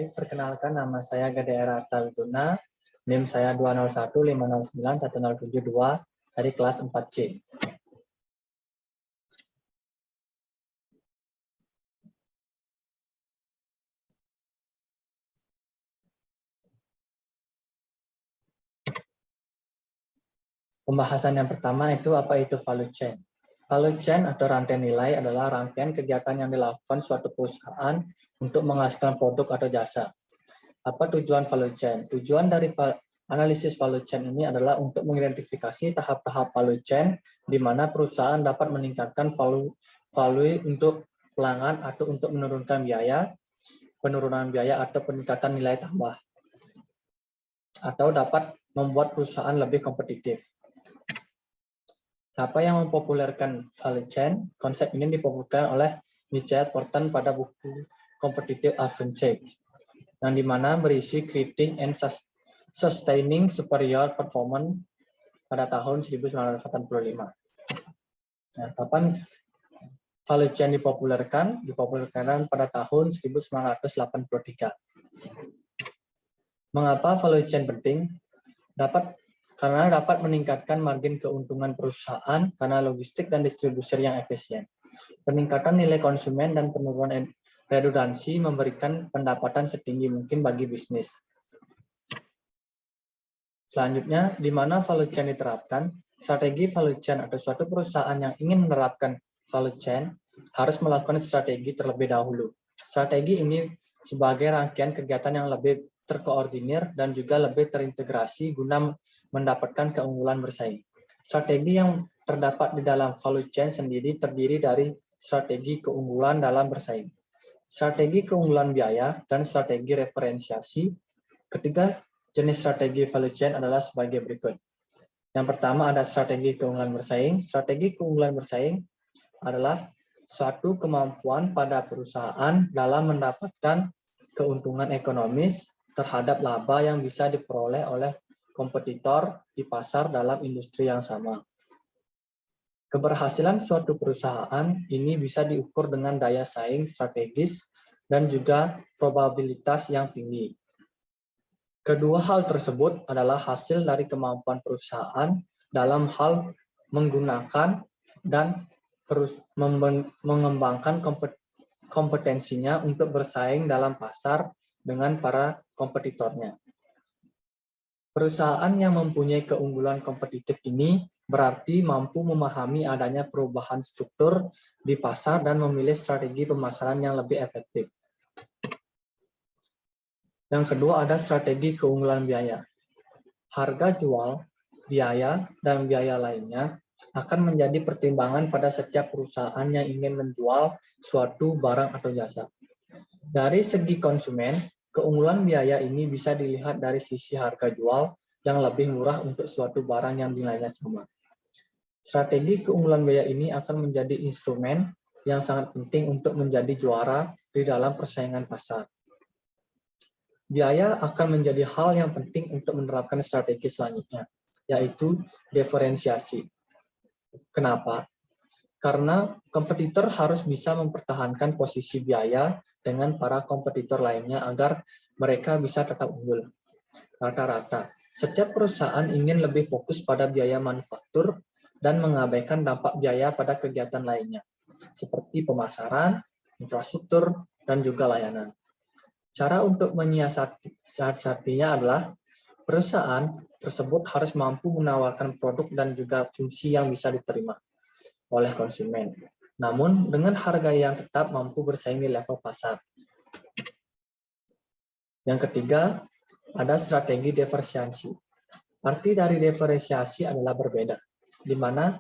Baik, perkenalkan nama saya Gadera Tawiduna, NIM saya 201509107 dari kelas 4C. Pembahasan yang pertama itu apa itu value chain. Value chain atau rantai nilai adalah rangkaian kegiatan yang dilakukan suatu perusahaan untuk menghasilkan produk atau jasa. Apa tujuan value chain? Tujuan dari analisis value chain ini adalah untuk mengidentifikasi tahap-tahap value chain di mana perusahaan dapat meningkatkan value untuk pelanggan atau untuk menurunkan biaya, penurunan biaya atau peningkatan nilai tambah, atau dapat membuat perusahaan lebih kompetitif. Siapa yang mempopulerkan value chain? Konsep ini dipopulerkan oleh Michael Porter pada buku Competitive Advantage, yang dimana berisi Creating and Sustaining Superior Performance pada tahun 1985. Nah, kapan value chain dipopulerkan? Dipopulerkan pada tahun 1983. Mengapa value chain penting? Karena dapat meningkatkan margin keuntungan perusahaan karena logistik dan distribusi yang efisien. Peningkatan nilai konsumen dan penurunan redundansi memberikan pendapatan setinggi mungkin bagi bisnis. Selanjutnya, di mana value chain diterapkan? Strategi value chain atau suatu perusahaan yang ingin menerapkan value chain harus melakukan strategi terlebih dahulu. Strategi ini sebagai rangkaian kegiatan yang lebih terkoordinir dan juga lebih terintegrasi guna mendapatkan keunggulan bersaing. Strategi yang terdapat di dalam value chain sendiri terdiri dari strategi keunggulan dalam bersaing, strategi keunggulan biaya, dan strategi referensiasi. Ketiga jenis strategi value chain adalah sebagai berikut. Yang pertama ada strategi keunggulan bersaing. Strategi keunggulan bersaing adalah suatu kemampuan pada perusahaan dalam mendapatkan keuntungan ekonomis terhadap laba yang bisa diperoleh oleh kompetitor di pasar dalam industri yang sama. Keberhasilan suatu perusahaan ini bisa diukur dengan daya saing strategis dan juga probabilitas yang tinggi. Kedua hal tersebut adalah hasil dari kemampuan perusahaan dalam hal menggunakan dan mengembangkan kompetensinya untuk bersaing dalam pasar dengan para kompetitornya. Perusahaan yang mempunyai keunggulan kompetitif ini berarti mampu memahami adanya perubahan struktur di pasar dan memilih strategi pemasaran yang lebih efektif. Yang kedua ada strategi keunggulan biaya. Harga jual, biaya, dan biaya lainnya akan menjadi pertimbangan pada setiap perusahaan yang ingin menjual suatu barang atau jasa. Dari segi konsumen, keunggulan biaya ini bisa dilihat dari sisi harga jual yang lebih murah untuk suatu barang yang nilainya sama. Strategi keunggulan biaya ini akan menjadi instrumen yang sangat penting untuk menjadi juara di dalam persaingan pasar. Biaya akan menjadi hal yang penting untuk menerapkan strategi selanjutnya, yaitu diferensiasi. Kenapa? Karena kompetitor harus bisa mempertahankan posisi biaya dengan para kompetitor lainnya agar mereka bisa tetap unggul. Rata-rata, setiap perusahaan ingin lebih fokus pada biaya manufaktur dan mengabaikan dampak biaya pada kegiatan lainnya, seperti pemasaran, infrastruktur, dan juga layanan. Cara untuk menyiasatinya adalah perusahaan tersebut harus mampu menawarkan produk dan juga fungsi yang bisa diterima oleh konsumen, namun dengan harga yang tetap mampu bersaing di level pasar. Yang ketiga, ada strategi diferensiasi. Arti dari diferensiasi adalah berbeda, di mana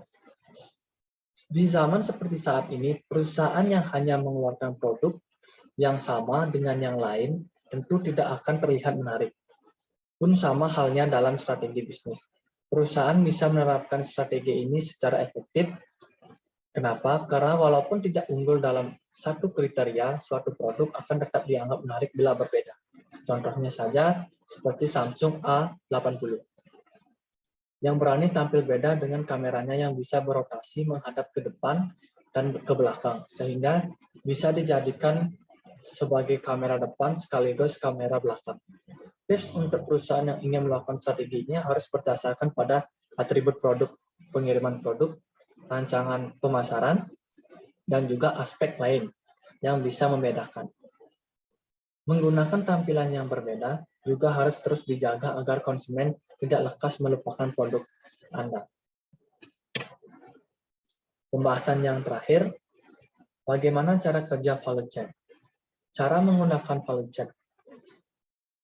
di zaman seperti saat ini, perusahaan yang hanya mengeluarkan produk yang sama dengan yang lain tentu tidak akan terlihat menarik. Pun sama halnya dalam strategi bisnis. Perusahaan bisa menerapkan strategi ini secara efektif. Kenapa? Karena walaupun tidak unggul dalam satu kriteria, suatu produk akan tetap dianggap menarik bila berbeda. Contohnya saja seperti Samsung A80 yang berani tampil beda dengan kameranya yang bisa berotasi menghadap ke depan dan ke belakang, sehingga bisa dijadikan sebagai kamera depan sekaligus kamera belakang. Tips untuk perusahaan yang ingin melakukan strateginya harus berdasarkan pada atribut produk, pengiriman produk, rancangan pemasaran, dan juga aspek lain yang bisa membedakan. Menggunakan tampilan yang berbeda juga harus terus dijaga agar konsumen tidak lekas melupakan produk Anda. Pembahasan yang terakhir, bagaimana cara kerja value chain? Cara menggunakan value chain.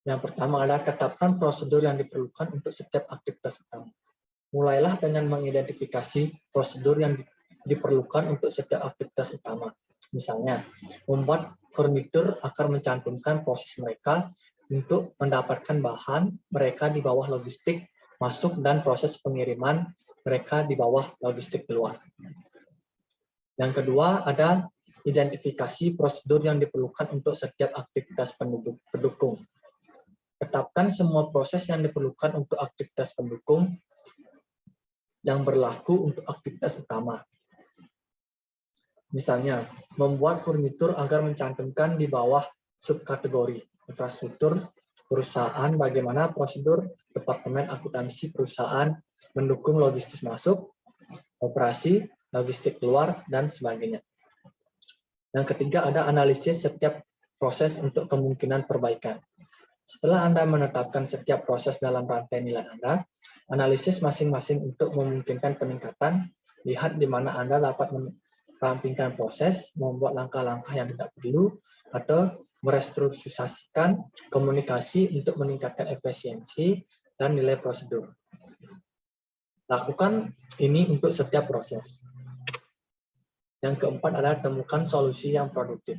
Yang pertama adalah tetapkan prosedur yang diperlukan untuk setiap aktivitas utama. Mulailah dengan mengidentifikasi prosedur yang diperlukan untuk setiap aktivitas utama. Misalnya, membuat furnitur akan mencantumkan proses mereka untuk mendapatkan bahan mereka di bawah logistik masuk dan proses pengiriman mereka di bawah logistik keluar. Yang kedua, ada identifikasi prosedur yang diperlukan untuk setiap aktivitas pendukung. Tetapkan semua proses yang diperlukan untuk aktivitas pendukung yang berlaku untuk aktivitas utama. Misalnya, membuat furnitur agar mencantumkan di bawah subkategori infrastruktur perusahaan, bagaimana prosedur Departemen Akuntansi perusahaan mendukung logistik masuk, operasi, logistik keluar, dan sebagainya. Yang ketiga ada analisis setiap proses untuk kemungkinan perbaikan. Setelah Anda menetapkan setiap proses dalam rantai nilai Anda, analisis masing-masing untuk memungkinkan peningkatan, lihat di mana Anda dapat merampingkan proses, membuat langkah-langkah yang tidak perlu, atau merestrukturisasikan komunikasi untuk meningkatkan efisiensi dan nilai prosedur. Lakukan ini untuk setiap proses. Yang keempat adalah temukan solusi yang produktif.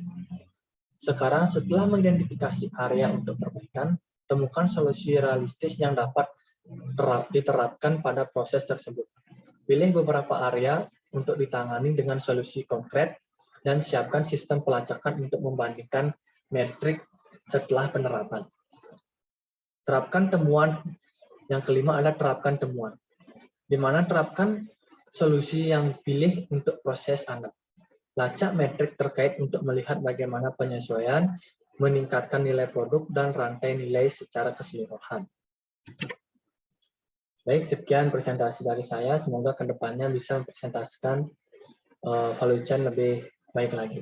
Sekarang setelah mengidentifikasi area untuk perbaikan, temukan solusi realistis yang dapat diterapkan pada proses tersebut. Pilih beberapa area untuk ditangani dengan solusi konkret dan siapkan sistem pelacakan untuk membandingkan metrik setelah penerapan. Terapkan temuan. Yang kelima adalah terapkan temuan. Di mana terapkan solusi yang pilih untuk proses Anda. Lacak metrik terkait untuk melihat bagaimana penyesuaian, meningkatkan nilai produk, dan rantai nilai secara keseluruhan. Baik, sekian presentasi dari saya. Semoga kedepannya bisa mempresentasikan value chain lebih baik lagi.